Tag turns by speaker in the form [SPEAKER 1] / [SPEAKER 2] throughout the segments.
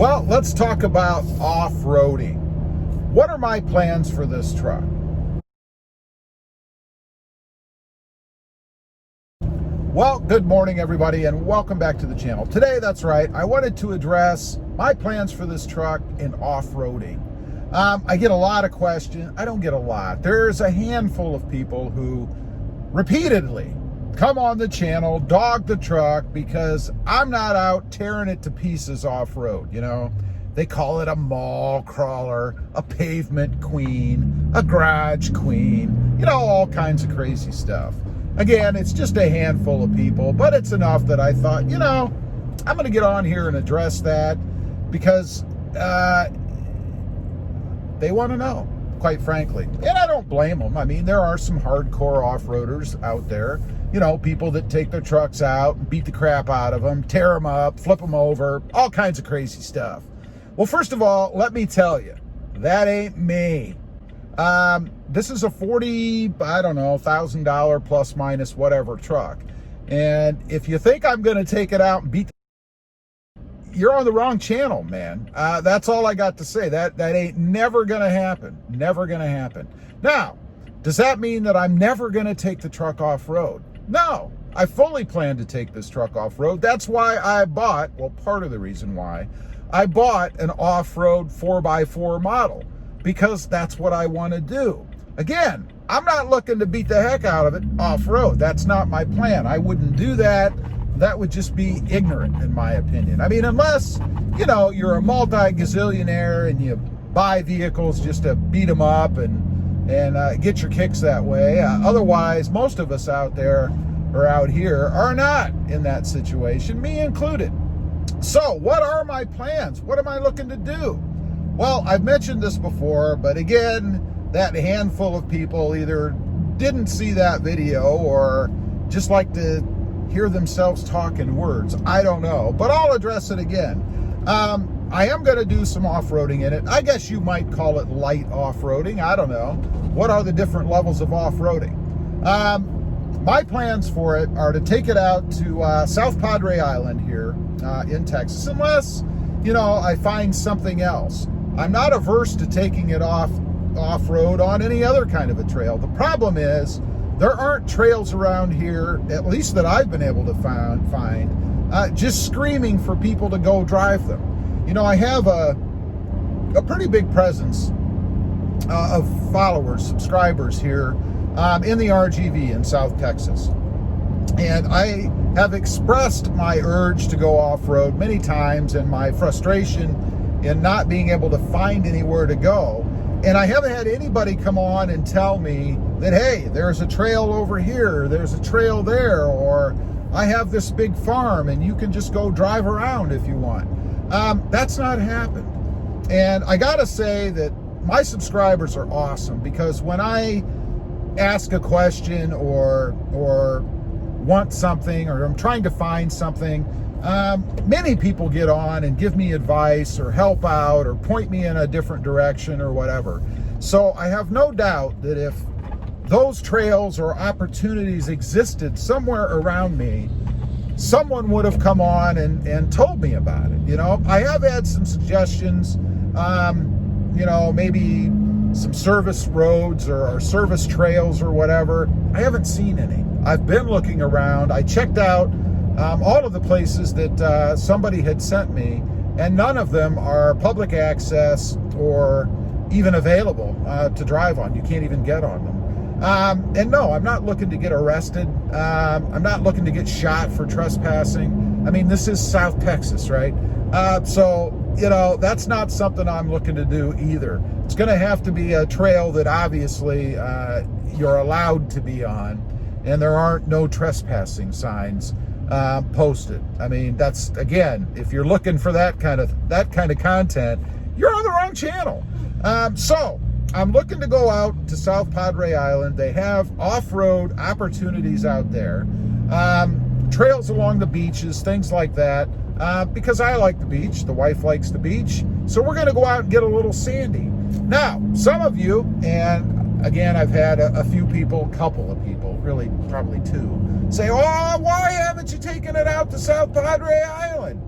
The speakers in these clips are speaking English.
[SPEAKER 1] Well, let's talk about off-roading. What are my plans for this truck? Well, good morning, everybody, and welcome back to the channel. Today, that's right, I wanted to address my plans for this truck in off-roading. I get a lot of questions. I don't get a lot. There's a handful of people who repeatedly come on the channel, dog the truck because I'm not out tearing it to pieces off-road, you know? They call it a mall crawler, a pavement queen, a garage queen, you know, all kinds of crazy stuff. Again, it's just a handful of people, but it's enough that I thought, you know, I'm going to get on here and address that because they want to know, quite frankly. And I don't blame them. I mean, there are some hardcore off-roaders out there, you know, people that take their trucks out and beat the crap out of them, tear them up, flip them over, all kinds of crazy stuff. Well, first of all, let me tell you, that ain't me. This is a $1,000 plus minus whatever truck. And if you think I'm going to take it out and beat you're on the wrong channel, man. That's all I got to say. That ain't never going to happen. Never going to happen. Now, does that mean that I'm never going to take the truck off-road? No, I fully plan to take this truck off-road. That's why I bought, well, part of the reason why, I bought an off-road 4x4 model, because that's what I want to do. Again, I'm not looking to beat the heck out of it off-road. That's not my plan. I wouldn't do that. That would just be ignorant, in my opinion. I mean, unless, you know, you're a multi-gazillionaire and you buy vehicles just to beat them up and get your kicks that way. Otherwise, most of us out there or out here are not in that situation, me included. So what are my plans? What am I looking to do? Well, I've mentioned this before, but again, that handful of people either didn't see that video or just like to hear themselves talk in words. I don't know, but I'll address it again. I am going to do some off-roading in it. I guess you might call it light off-roading. I don't know. What are the different levels of off-roading? My plans for it are to take it out to South Padre Island here in Texas, unless, you know, I find something else. I'm not averse to taking it off-road on any other kind of a trail. The problem is there aren't trails around here, at least that I've been able to find, just screaming for people to go drive them. You know, I have a pretty big presence of followers, subscribers here in the RGV in South Texas. And I have expressed my urge to go off-road many times and my frustration in not being able to find anywhere to go. And I haven't had anybody come on and tell me that, hey, there's a trail over here, there's a trail there, or I have this big farm and you can just go drive around if you want. That's not happened. And I gotta say that my subscribers are awesome, because when I ask a question or want something, or I'm trying to find something, many people get on and give me advice or help out or point me in a different direction or whatever. So I have no doubt that if those trails or opportunities existed somewhere around me, someone would have come on and told me about it. You know, I have had some suggestions, you know, maybe some service roads or service trails or whatever. I haven't seen any. I've been looking around. I checked out all of the places that somebody had sent me, and none of them are public access or even available to drive on. You can't even get on them. And no, I'm not looking to get arrested. I'm not looking to get shot for trespassing. I mean, this is South Texas, right? So, you know, that's not something I'm looking to do either. It's going to have to be a trail that obviously you're allowed to be on, and there aren't no trespassing signs posted. I mean, that's, again, if you're looking for that kind of content, you're on the wrong channel. So I'm looking to go out to South Padre Island. They have off-road opportunities out there, trails along the beaches, things like that, because I like the beach. The wife likes the beach. So we're going to go out and get a little sandy. Now, some of you, and again, I've had a few people, couple of people, really probably two, say, oh, why haven't you taken it out to South Padre Island?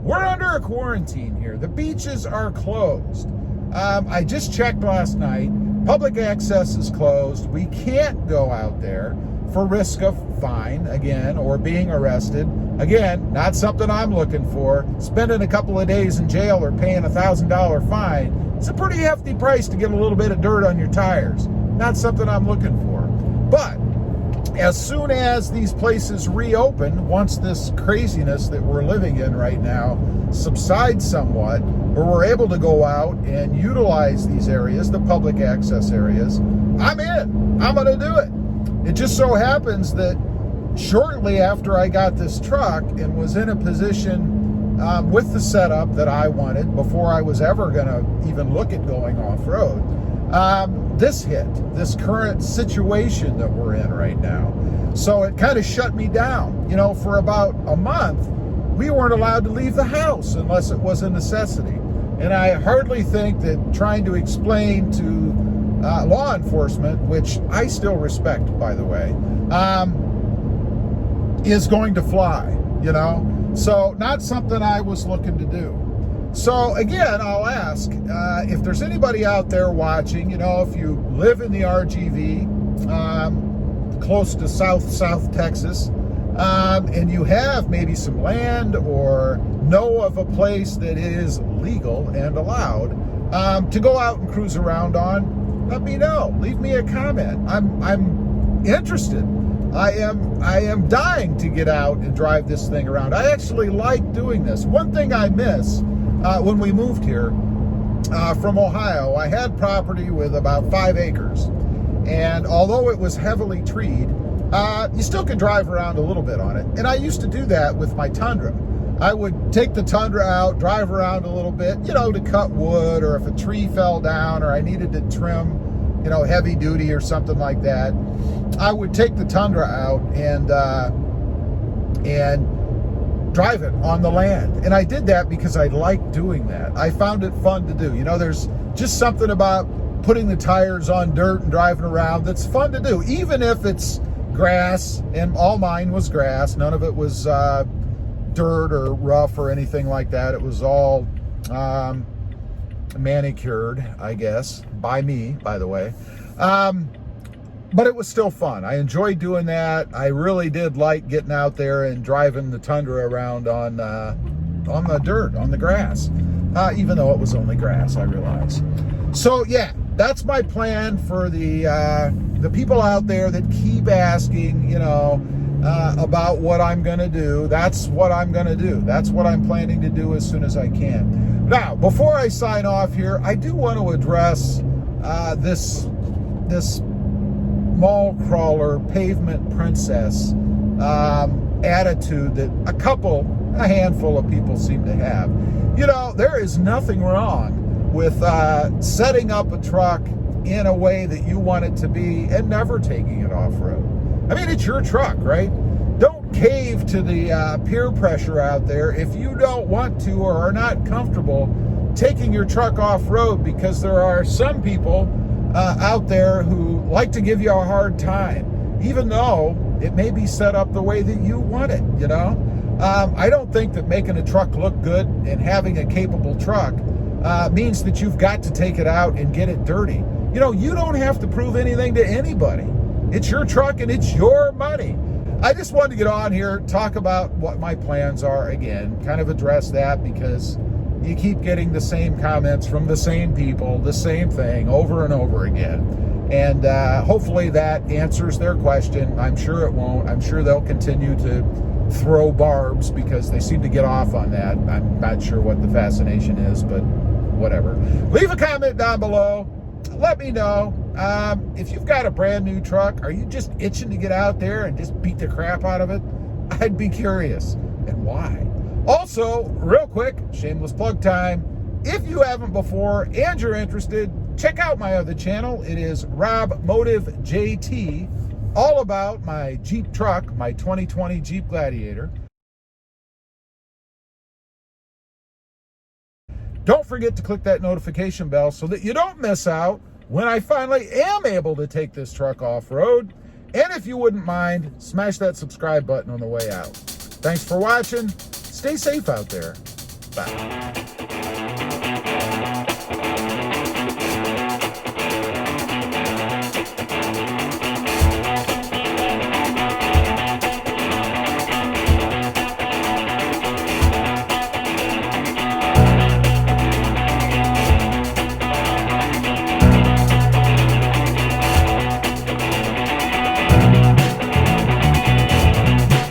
[SPEAKER 1] we're under a quarantine here. The beaches are closed. I just checked last night. Public access is closed. We can't go out there for risk of fine, again, or being arrested. Again, not something I'm looking for. Spending a couple of days in jail or paying $1,000 fine, it's a pretty hefty price to get a little bit of dirt on your tires. Not something I'm looking for. But as soon as these places reopen, once this craziness that we're living in right now subsides somewhat, or we're able to go out and utilize these areas, the public access areas, I'm in. I'm going to do it. It just so happens that shortly after I got this truck and was in a position with the setup that I wanted, before I was ever going to even look at going off-road, this hit, this current situation that we're in right now. So it kind of shut me down. You know, for about a month, we weren't allowed to leave the house unless it was a necessity. And I hardly think that trying to explain to law enforcement, which I still respect, by the way, is going to fly, you know? So not something I was looking to do. So again, I'll ask if there's anybody out there watching, you know, if you live in the RGV, close to South Texas, and you have maybe some land or know of a place that is legal and allowed to go out and cruise around on, let me know. Leave me a comment. I'm interested. I am dying to get out and drive this thing around. I actually like doing this. One thing I miss when we moved here from Ohio, I had property with about 5 acres. And although it was heavily treed, you still could drive around a little bit on it. And I used to do that with my Tundra. I would take the Tundra out, drive around a little bit, you know, to cut wood, or if a tree fell down or I needed to trim, you know, heavy duty or something like that. I would take the Tundra out and drive it on the land. And I did that because I liked doing that. I found it fun to do. You know, there's just something about putting the tires on dirt and driving around that's fun to do, even if it's grass. And all mine was grass. None of it was dirt or rough or anything like that. It was all manicured, I guess, by me, by the way. But it was still fun. I enjoyed doing that. I really did like getting out there and driving the Tundra around on the dirt, on the grass, even though it was only grass, I realize. So yeah, that's my plan for the people out there that keep asking, you know, about what I'm going to do. That's what I'm going to do. That's what I'm planning to do as soon as I can. Now, before I sign off here, I do want to address this mall crawler, pavement princess attitude that a handful of people seem to have. You know, there is nothing wrong with setting up a truck in a way that you want it to be and never taking it off-road. I mean, it's your truck, right? Don't cave to the peer pressure out there if you don't want to or are not comfortable taking your truck off-road, because there are some people out there who like to give you a hard time, even though it may be set up the way that you want it, you know? I don't think that making a truck look good and having a capable truck means that you've got to take it out and get it dirty. You know, you don't have to prove anything to anybody. It's your truck and it's your money. I just wanted to get on here, talk about what my plans are again, kind of address that, because you keep getting the same comments from the same people, the same thing over and over again. And hopefully that answers their question. I'm sure it won't. I'm sure they'll continue to throw barbs because they seem to get off on that. I'm not sure what the fascination is, but whatever. Leave a comment down below. Let me know. If you've got a brand new truck, are you just itching to get out there and just beat the crap out of it? I'd be curious. And why? Also, real quick, shameless plug time. If you haven't before and you're interested, check out my other channel. It is RobMotive JT, all about my Jeep truck, my 2020 Jeep Gladiator. Don't forget to click that notification bell so that you don't miss out when I finally am able to take this truck off-road. And if you wouldn't mind, smash that subscribe button on the way out. Thanks for watching. Stay safe out there. back.